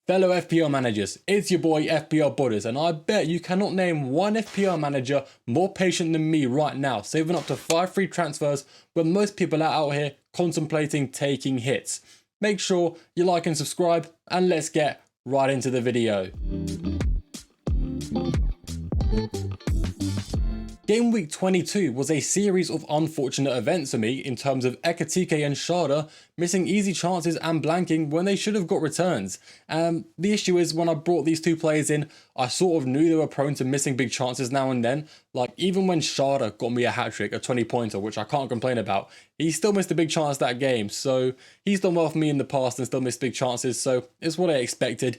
Fellow FPL managers, it's your boy FPLbodders, and I bet you cannot name one FPL manager more patient than me right now, saving up to 5 free transfers when most people are out here contemplating taking hits. Make sure you like and subscribe, and let's get right into the video. Game week 22 was a series of unfortunate events for me in terms of xPts and Sharda missing easy chances and blanking when they should have got returns. The issue is when I brought these two players in, I sort of knew they were prone to missing big chances now and then. Like even when Sharda got me a hat-trick, a 20-pointer, which I can't complain about, he still missed a big chance that game. So he's done well for me in the past and still missed big chances, so it's what I expected.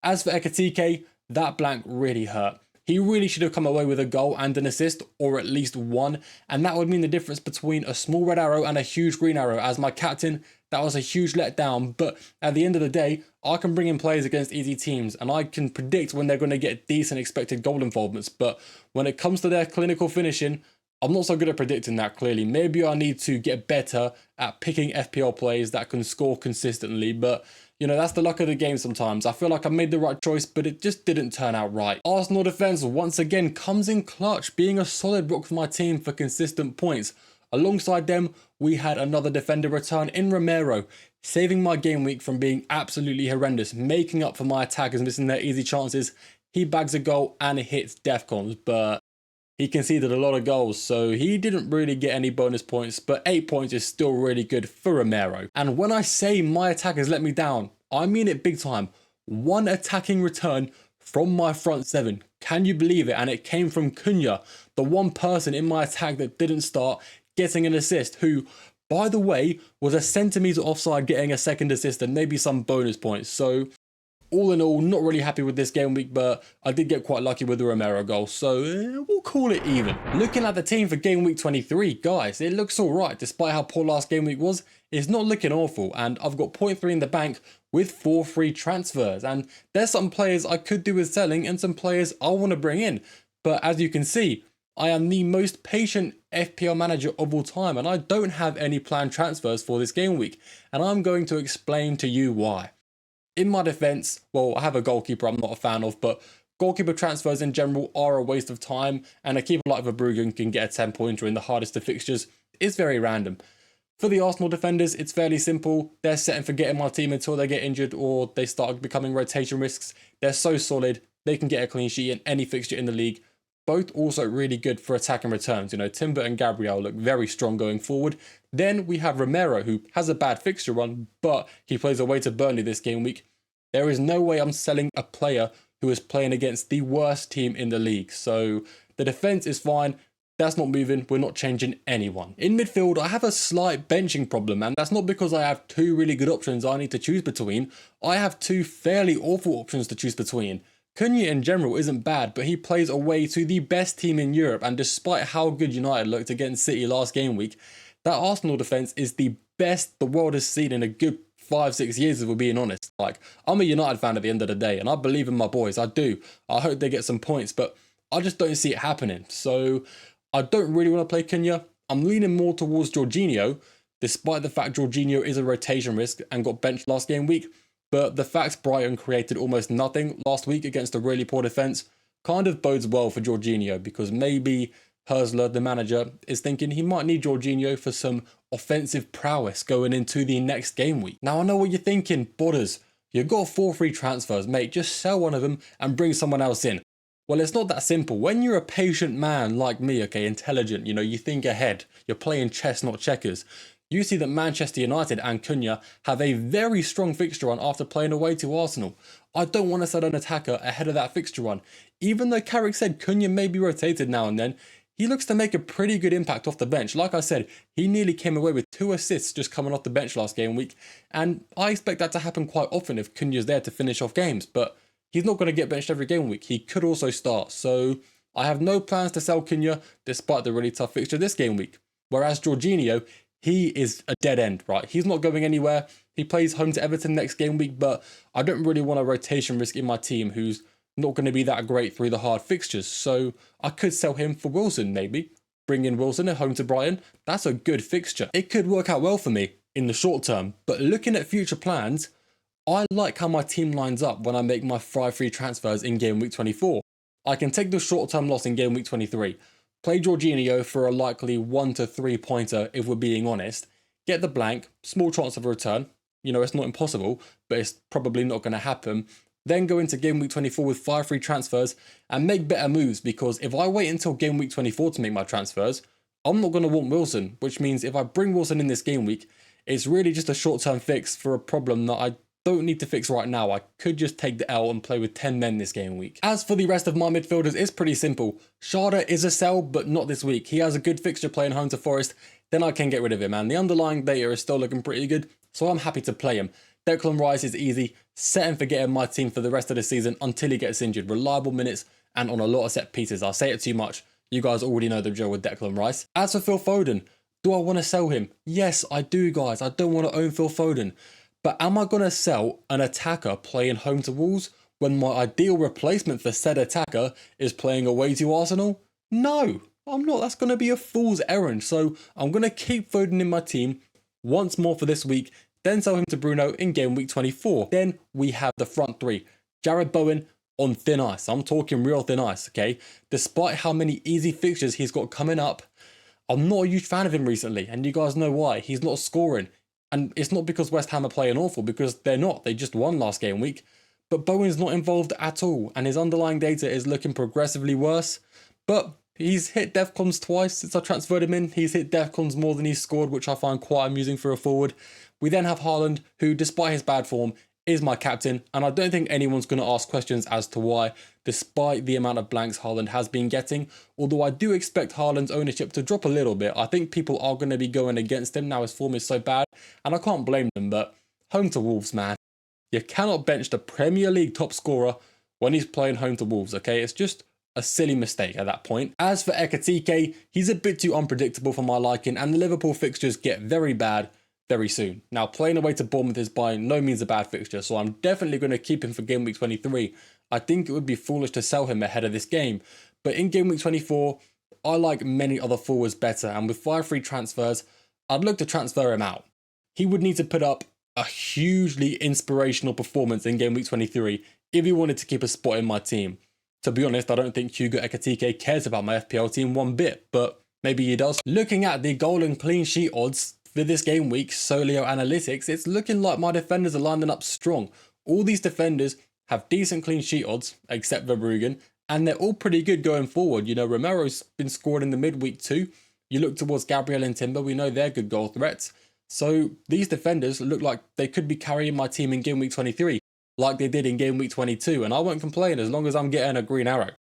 As for xPts, that blank really hurt. He really should have come away with a goal and an assist, or at least one, and that would mean the difference between a small red arrow and a huge green arrow. As my captain, that was a huge letdown, but at the end of the day, I can bring in players against easy teams, and I can predict when they're going to get decent expected goal involvements, but when it comes to their clinical finishing, I'm not so good at predicting that clearly. Maybe I need to get better at picking FPL players that can score consistently, but you know, that's the luck of the game sometimes. I feel like I made the right choice, but it just didn't turn out right. Arsenal defence once again comes in clutch, being a solid rock for my team for consistent points. Alongside them, we had another defender return in Romero, saving my game week from being absolutely horrendous, making up for my attackers missing their easy chances. He bags a goal and hits Defcons, but he conceded a lot of goals, so he didn't really get any bonus points, but 8 points is still really good for Romero. And when I say my attackers let me down, I mean it big time. One attacking return from my front 7. Can you believe it? And it came from Cunha, the one person in my attack that didn't start, getting an assist, who, by the way, was a centimetre offside getting a second assist and maybe some bonus points. So all in all, not really happy with this game week, but I did get quite lucky with the Romero goal, so we'll call it even. Looking at the team for game week 23, guys, it looks alright. Despite how poor last game week was, it's not looking awful, and I've got 0.3 in the bank with 4 free transfers, and there's some players I could do with selling and some players I want to bring in. But as you can see, I am the most patient FPL manager of all time, and I don't have any planned transfers for this game week, and I'm going to explain to you why. In my defence, well, I have a goalkeeper I'm not a fan of, but goalkeeper transfers in general are a waste of time, and a keeper like Verbruggen can get a 10-pointer in the hardest of fixtures. It's very random. For the Arsenal defenders, it's fairly simple. They're set and forgetting my team until they get injured or they start becoming rotation risks. They're so solid, they can get a clean sheet in any fixture in the league. Both also really good for attacking returns. You know, Timber and Gabriel look very strong going forward. Then we have Romero, who has a bad fixture run, but he plays away to Burnley this game week. There is no way I'm selling a player who is playing against the worst team in the league. So the defence is fine. That's not moving. We're not changing anyone. In midfield, I have a slight benching problem, and that's not because I have 2 really good options I need to choose between. I have 2 fairly awful options to choose between. Cunha in general isn't bad, but he plays away to the best team in Europe, and despite how good United looked against City last game week, that Arsenal defence is the best the world has seen in a good 5-6 years, if we're being honest. Like, I'm a United fan at the end of the day, and I believe in my boys, I do. I hope they get some points, but I just don't see it happening. So I don't really want to play Cunha. I'm leaning more towards Jorginho, despite the fact Jorginho is a rotation risk and got benched last game week. But the fact Brighton created almost nothing last week against a really poor defence kind of bodes well for Jorginho, because maybe Herzler, the manager, is thinking he might need Jorginho for some offensive prowess going into the next game week. Now I know what you're thinking, Bodders, you've got 4 free transfers, mate, just sell one of them and bring someone else in. Well, it's not that simple. When you're a patient man like me, okay, intelligent, you know, you think ahead, you're playing chess, not checkers, you see that Manchester United and Cunha have a very strong fixture run after playing away to Arsenal. I don't want to sell an attacker ahead of that fixture run. Even though Carrick said Cunha may be rotated now and then, he looks to make a pretty good impact off the bench. Like I said, he nearly came away with 2 assists just coming off the bench last game week, and I expect that to happen quite often if Cunha's there to finish off games, but he's not going to get benched every game week. He could also start, so I have no plans to sell Cunha despite the really tough fixture this game week. Whereas Jorginho, he is a dead end, right? He's not going anywhere. He plays home to Everton next game week, but I don't really want a rotation risk in my team who's not going to be that great through the hard fixtures. So I could sell him for Wilson maybe. Bring in Wilson at home to Brighton. That's a good fixture. It could work out well for me in the short term, but looking at future plans, I like how my team lines up when I make my 5-3 transfers in game week 24. I can take the short-term loss in game week 23, play Jorginho for a likely 1 to 3 pointer if we're being honest, get the blank, small chance of a return, you know, it's not impossible, but it's probably not going to happen, then go into game week 24 with 5-3 transfers and make better moves, because if I wait until game week 24 to make my transfers, I'm not going to want Wilson, which means if I bring Wilson in this game week, it's really just a short-term fix for a problem that I don't need to fix right now. I could just take the L and play with 10 men this game week. As for the rest of my midfielders, it's pretty simple. Schade is a sell, but not this week. He has a good fixture playing home to Forest, then I can get rid of him, and the underlying data is still looking pretty good, so I'm happy to play him. Declan Rice is easy, set and forget in my team for the rest of the season until he gets injured. Reliable minutes and on a lot of set pieces. I'll say it too much. You guys already know the drill with Declan Rice. As for Phil Foden, do I want to sell him? Yes, I do, guys. I don't want to own Phil Foden. But am I going to sell an attacker playing home to Wolves when my ideal replacement for said attacker is playing away to Arsenal? No, I'm not. That's going to be a fool's errand. So I'm going to keep Foden in my team once more for this week, then sell him to Bruno in game week 24. Then we have the front three. Jared Bowen on thin ice. I'm talking real thin ice, okay? Despite how many easy fixtures he's got coming up, I'm not a huge fan of him recently, and you guys know why. He's not scoring. And it's not because West Ham are playing awful, because they're not. They just won last game week. But Bowen's not involved at all, and his underlying data is looking progressively worse. But he's hit DEFCONs twice since I transferred him in. He's hit DEFCONs more than he's scored, which I find quite amusing for a forward. We then have Haaland, who, despite his bad form, is my captain, and I don't think anyone's going to ask questions as to why, despite the amount of blanks Haaland has been getting. Although I do expect Haaland's ownership to drop a little bit. I think people are going to be going against him now his form is so bad, and I can't blame them, but home to Wolves, man. You cannot bench the Premier League top scorer when he's playing home to Wolves, okay? It's just a silly mistake at that point. As for Ekitike, he's a bit too unpredictable for my liking, and the Liverpool fixtures get very bad very soon. Now, playing away to Bournemouth is by no means a bad fixture, so I'm definitely going to keep him for game week 23. I think it would be foolish to sell him ahead of this game, but in game week 24, I like many other forwards better, and with 5-3 transfers, I'd look to transfer him out. He would need to put up a hugely inspirational performance in game week 23 if he wanted to keep a spot in my team. To be honest, I don't think Hugo Ekitike cares about my FPL team one bit, but maybe he does. Looking at the goal and clean sheet odds for this game week, Solio Analytics, it's looking like my defenders are lining up strong. All these defenders have decent clean sheet odds, except Verbruggen, and they're all pretty good going forward. You know, Romero's been scored in the midweek too. You look towards Gabriel and Timber, we know they're good goal threats. So these defenders look like they could be carrying my team in game week 23, like they did in game week 22, and I won't complain as long as I'm getting a green arrow.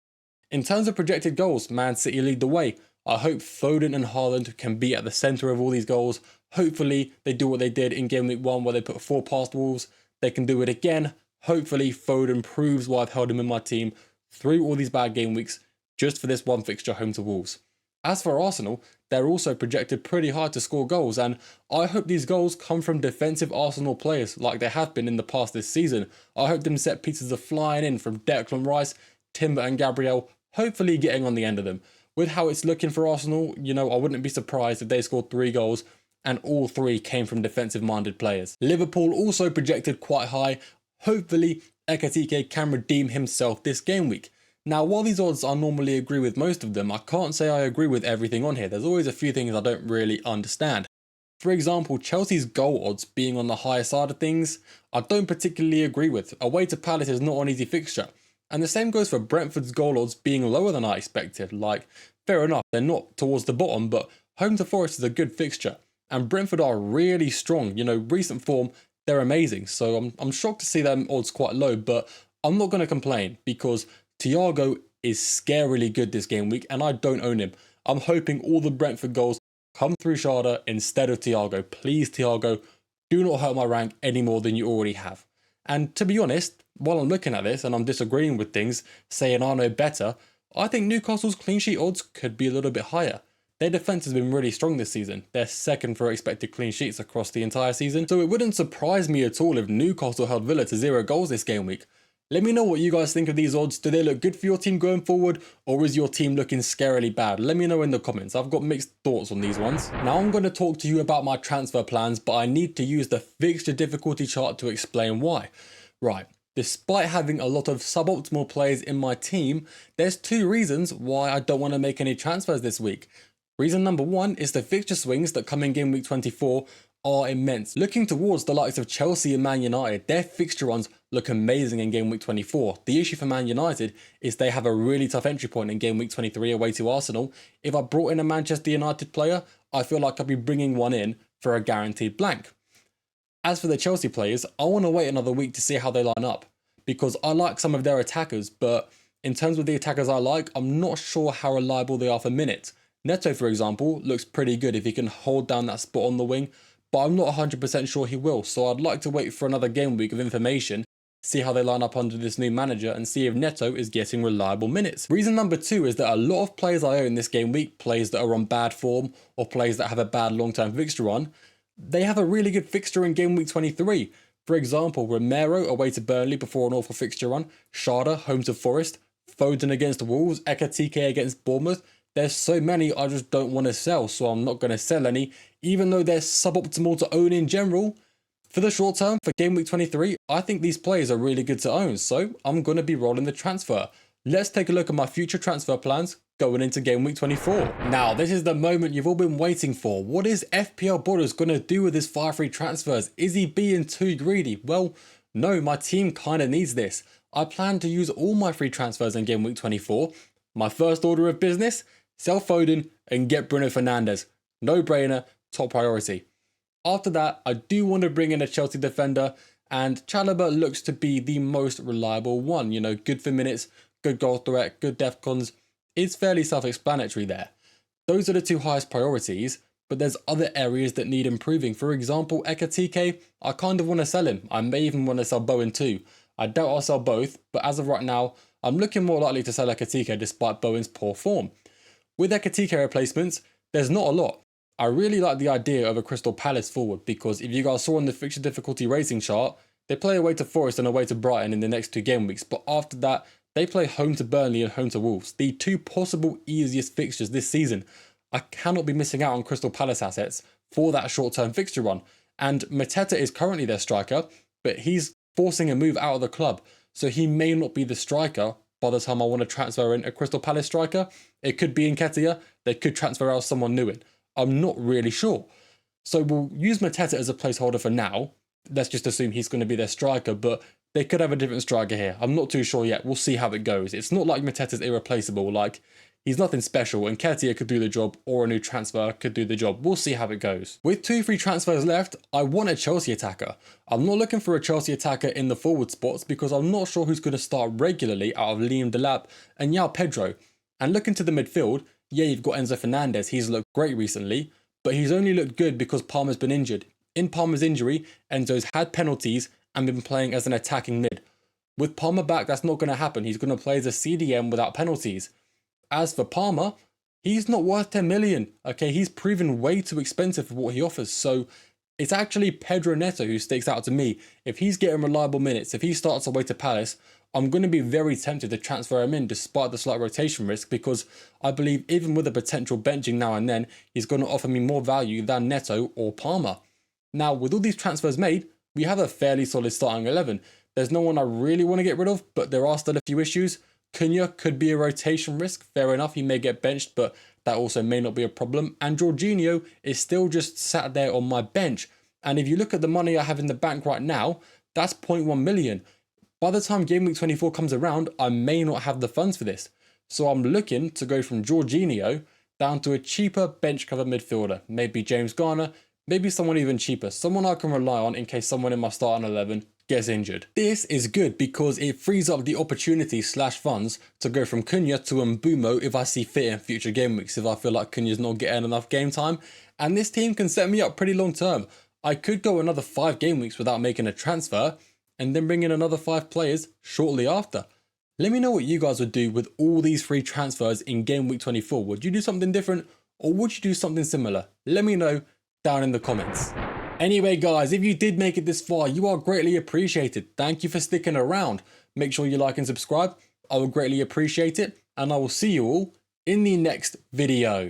In terms of projected goals, Man City lead the way. I hope Foden and Haaland can be at the centre of all these goals. Hopefully they do what they did in game week 1 where they put 4 past Wolves. They can do it again. Hopefully Foden proves why I've held him in my team through all these bad game weeks just for this one fixture home to Wolves. As for Arsenal, they're also projected pretty high to score goals, and I hope these goals come from defensive Arsenal players like they have been in the past this season. I hope them set pieces are flying in from Declan Rice, Timber and Gabriel, hopefully getting on the end of them. With how it's looking for Arsenal, you know, I wouldn't be surprised if they scored 3 goals and all 3 came from defensive-minded players. Liverpool also projected quite high. Hopefully, Ekitike can redeem himself this game week. Now, while these odds I normally agree with most of them, I can't say I agree with everything on here. There's always a few things I don't really understand. For example, Chelsea's goal odds being on the higher side of things, I don't particularly agree with. Away to Palace is not an easy fixture. And the same goes for Brentford's goal odds being lower than I expected. Like, fair enough, they're not towards the bottom, but home to Forest is a good fixture. And Brentford are really strong. You know, recent form, they're amazing. So I'm shocked to see them odds quite low, but I'm not going to complain because Thiago is scarily good this game week and I don't own him. I'm hoping all the Brentford goals come through Schade instead of Thiago. Please, Thiago, do not hurt my rank any more than you already have. And to be honest, while I'm looking at this and I'm disagreeing with things, saying I know better, I think Newcastle's clean sheet odds could be a little bit higher. Their defence has been really strong this season. They're second for expected clean sheets across the entire season. So it wouldn't surprise me at all if Newcastle held Villa to 0 goals this game week. Let me know what you guys think of these odds. Do they look good for your team going forward, or is your team looking scarily bad? Let me know in the comments. I've got mixed thoughts on these ones. Now I'm going to talk to you about my transfer plans, but I need to use the fixture difficulty chart to explain why. Right, despite having a lot of suboptimal players in my team, there's two reasons why I don't want to make any transfers this week. Reason number one is the fixture swings that come in game week 24 are immense. Looking towards the likes of Chelsea and Man United, their fixture runs look amazing in game week 24. The issue for Man United is they have a really tough entry point in game week 23 away to Arsenal. If I brought in a Manchester United player, I feel like I'd be bringing one in for a guaranteed blank. As for the Chelsea players, I want to wait another week to see how they line up, because I like some of their attackers, but in terms of the attackers I like, I'm not sure how reliable they are for minutes. Neto, for example, looks pretty good if he can hold down that spot on the wing, but I'm not 100% sure he will, so I'd like to wait for another game week of information, see how they line up under this new manager, and see if Neto is getting reliable minutes. Reason number two is that a lot of players I own this game week, players that are on bad form or players that have a bad long-term fixture run, they have a really good fixture in game week 23. For example, Romero away to Burnley before an awful fixture run, Sharda home to Forest, Foden against Wolves, Ekatike against Bournemouth. There's so many I just don't want to sell, so I'm not going to sell any, even though they're suboptimal to own in general. For the short term, for game week 23, I think these players are really good to own, so I'm going to be rolling the transfer. Let's take a look at my future transfer plans going into game week 24. Now, this is the moment you've all been waiting for. What is FPLbodders going to do with his 5 free transfers? Is he being too greedy? Well, no, my team kind of needs this. I plan to use all my free transfers in game week 24. My first order of business, sell Foden and get Bruno Fernandes. No brainer, top priority. After that, I do want to bring in a Chelsea defender, and Chalobah looks to be the most reliable one. You know, good for minutes, good goal threat, good defcons. It's fairly self-explanatory there. Those are the two highest priorities, but there's other areas that need improving. For example, Ekatike, I kind of want to sell him. I may even want to sell Bowen too. I doubt I'll sell both, but as of right now, I'm looking more likely to sell Ekatike despite Bowen's poor form. With Ekatike replacements, there's not a lot. I really like the idea of a Crystal Palace forward, because if you guys saw on the fixture difficulty rating chart, they play away to Forest and away to Brighton in the next 2 game weeks, but after that, they play home to Burnley and home to Wolves, the 2 possible easiest fixtures this season. I cannot be missing out on Crystal Palace assets for that short-term fixture run. And Mateta is currently their striker, but he's forcing a move out of the club, so he may not be the striker by the time I want to transfer in a Crystal Palace striker. It could be Nketiah, they could transfer out someone new in. I'm not really sure. So we'll use Mateta as a placeholder for now. Let's just assume he's going to be their striker, but they could have a different striker here. I'm not too sure yet. We'll see how it goes. It's not like Mateta's irreplaceable. Like, he's nothing special, and Nketiah could do the job, or a new transfer could do the job. We'll see how it goes. With 2 free transfers left, I want a Chelsea attacker. I'm not looking for a Chelsea attacker in the forward spots because I'm not sure who's going to start regularly out of Liam Delap and João Pedro. And looking to the midfield, yeah, you've got Enzo Fernandez. He's looked great recently, but he's only looked good because Palmer's been injured. In Palmer's injury, Enzo's had penalties and been playing as an attacking mid. With Palmer back, that's not going to happen. He's going to play as a CDM without penalties. As for Palmer, he's not worth 10 million. Okay, he's proven way too expensive for what he offers. So it's actually Pedro Neto who sticks out to me. If he's getting reliable minutes, if he starts away to Palace, I'm going to be very tempted to transfer him in despite the slight rotation risk, because I believe even with a potential benching now and then, he's going to offer me more value than Neto or Palmer. Now, with all these transfers made, we have a fairly solid starting 11. There's no one I really want to get rid of, but there are still a few issues. Cunha could be a rotation risk, fair enough, he may get benched, but that also may not be a problem. And Jorginho is still just sat there on my bench. And if you look at the money I have in the bank right now, that's 0.1 million. By the time game week 24 comes around, I may not have the funds for this. So I'm looking to go from Jorginho down to a cheaper bench cover midfielder, maybe James Garner, maybe someone even cheaper, someone I can rely on in case someone in my starting 11 gets injured. This is good because it frees up the opportunity / funds to go from Cunha to Mbeumo if I see fit in future game weeks, if I feel like Cunha's not getting enough game time. And this team can set me up pretty long term. I could go another 5 game weeks without making a transfer, and then bring in another 5 players shortly after. Let me know what you guys would do with all these free transfers in game week 24. Would you do something different, or would you do something similar? Let me know down in the comments. Anyway guys, if you did make it this far, you are greatly appreciated. Thank you for sticking around. make sure you like and subscribe. I would greatly appreciate it, and I will see you all in the next video.